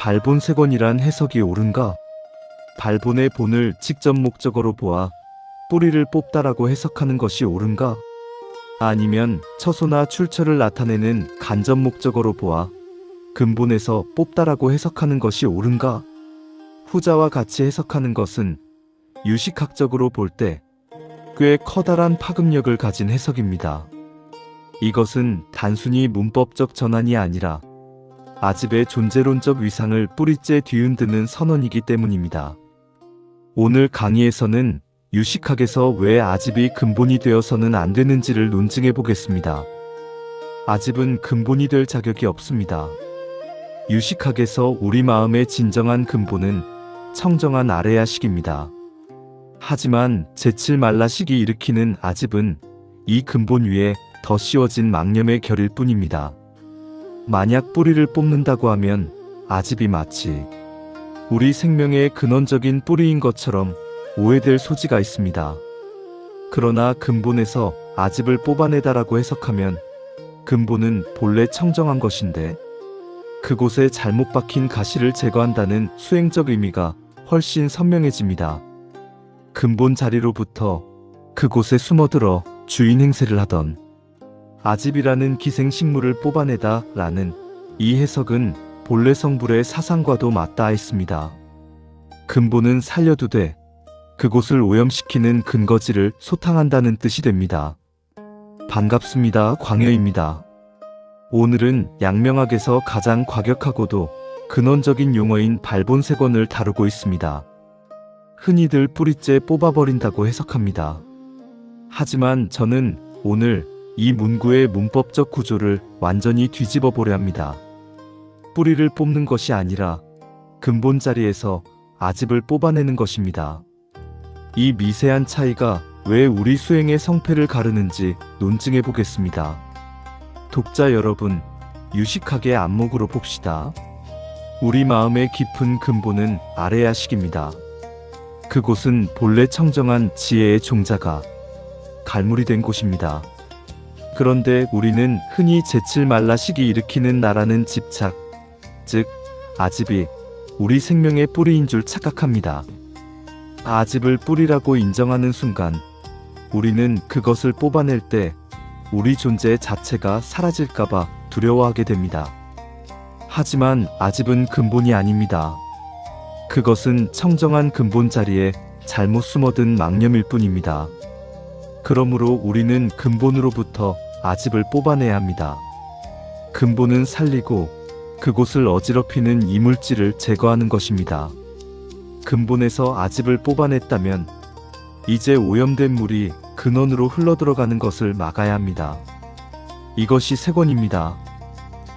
발본색원이란 해석이 옳은가? 발본의 본을 직접 목적어로 보아 뿌리를 뽑다라고 해석하는 것이 옳은가? 아니면 처소나 출처를 나타내는 간접 목적어로 보아 근본에서 뽑다라고 해석하는 것이 옳은가? 후자와 같이 해석하는 것은 유식학적으로 볼 때 꽤 커다란 파급력을 가진 해석입니다. 이것은 단순히 문법적 전환이 아니라 아집의 존재론적 위상을 뿌리째 뒤흔드는 선언이기 때문입니다. 오늘 강의에서는 유식학에서 왜 아집이 근본이 되어서는 안 되는지를 논증해 보겠습니다. 아집은 근본이 될 자격이 없습니다. 유식학에서 우리 마음의 진정한 근본은 청정한 아레아식입니다. 하지만 제칠말라식이 일으키는 아집은 이 근본 위에 더 씌워진 망념의 결일 뿐입니다. 만약 뿌리를 뽑는다고 하면 아집이 마치 우리 생명의 근원적인 뿌리인 것처럼 오해될 소지가 있습니다. 그러나 근본에서 아집을 뽑아내다라고 해석하면 근본은 본래 청정한 것인데 그곳에 잘못 박힌 가시를 제거한다는 수행적 의미가 훨씬 선명해집니다. 근본 자리로부터 그곳에 숨어들어 주인 행세를 하던 아집이라는 기생식물을 뽑아내다 라는 이 해석은 본래 성불의 사상과도 맞닿아 있습니다. 근본은 살려두되 그곳을 오염시키는 근거지를 소탕한다는 뜻이 됩니다. 반갑습니다. 광여입니다. 오늘은 양명학에서 가장 과격하고도 근원적인 용어인 발본색원을 다루고 있습니다. 흔히들 뿌리째 뽑아버린다고 해석합니다. 하지만 저는 오늘 이 문구의 문법적 구조를 완전히 뒤집어 보려 합니다. 뿌리를 뽑는 것이 아니라 근본 자리에서 아집을 뽑아내는 것입니다. 이 미세한 차이가 왜 우리 수행의 성패를 가르는지 논증해 보겠습니다. 독자 여러분, 유식학의 안목으로 봅시다. 우리 마음의 깊은 근본은 아레아식입니다. 그곳은 본래 청정한 지혜의 종자가 갈무리 된 곳입니다. 그런데 우리는 흔히 제칠말라식이 일으키는 나라는 집착, 즉 아집이 우리 생명의 뿌리인 줄 착각합니다. 아집을 뿌리라고 인정하는 순간 우리는 그것을 뽑아낼 때 우리 존재 자체가 사라질까봐 두려워하게 됩니다. 하지만 아집은 근본이 아닙니다. 그것은 청정한 근본 자리에 잘못 숨어든 망념일 뿐입니다. 그러므로 우리는 근본으로부터 아집을 뽑아내야 합니다. 근본은 살리고 그곳을 어지럽히는 이물질을 제거하는 것입니다. 근본에서 아집을 뽑아냈다면 이제 오염된 물이 근원으로 흘러들어가는 것을 막아야 합니다. 이것이 색원입니다.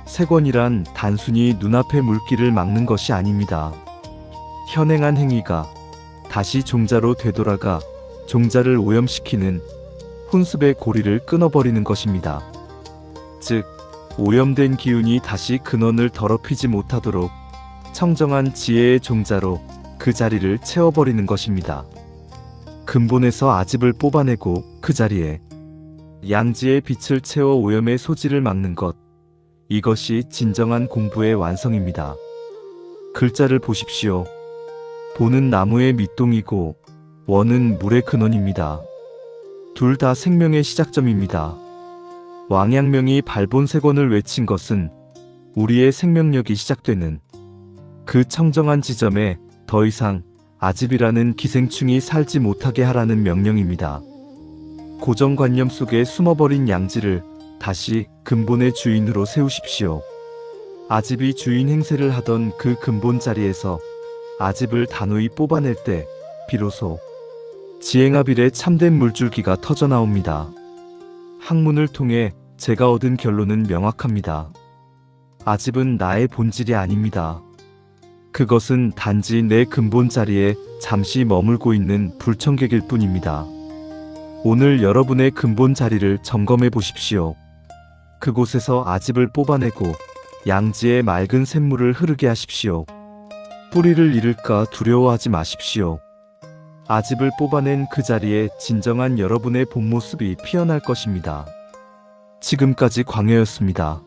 색원이란 단순히 눈앞의 물길을 막는 것이 아닙니다. 현행한 행위가 다시 종자로 되돌아가 종자를 오염시키는 혼습의 고리를 끊어버리는 것입니다. 즉, 오염된 기운이 다시 근원을 더럽히지 못하도록 청정한 지혜의 종자로 그 자리를 채워버리는 것입니다. 근본에서 아집을 뽑아내고 그 자리에 양지의 빛을 채워 오염의 소지를 막는 것, 이것이 진정한 공부의 완성입니다. 글자를 보십시오. 본은 나무의 밑동이고 원은 물의 근원입니다. 둘 다 생명의 시작점입니다. 왕양명이 발본색원을 외친 것은 우리의 생명력이 시작되는 그 청정한 지점에 더 이상 아집이라는 기생충이 살지 못하게 하라는 명령입니다. 고정관념 속에 숨어버린 양지를 다시 근본의 주인으로 세우십시오. 아집이 주인 행세를 하던 그 근본 자리에서 아집을 단호히 뽑아낼 때 비로소 지행아빌의 참된 물줄기가 터져나옵니다. 학문을 통해 제가 얻은 결론은 명확합니다. 아집은 나의 본질이 아닙니다. 그것은 단지 내 근본 자리에 잠시 머물고 있는 불청객일 뿐입니다. 오늘 여러분의 근본 자리를 점검해 보십시오. 그곳에서 아집을 뽑아내고 양지의 맑은 샘물을 흐르게 하십시오. 뿌리를 잃을까 두려워하지 마십시오. 아집을 뽑아낸 그 자리에 진정한 여러분의 본 모습이 피어날 것입니다. 지금까지 광여였습니다.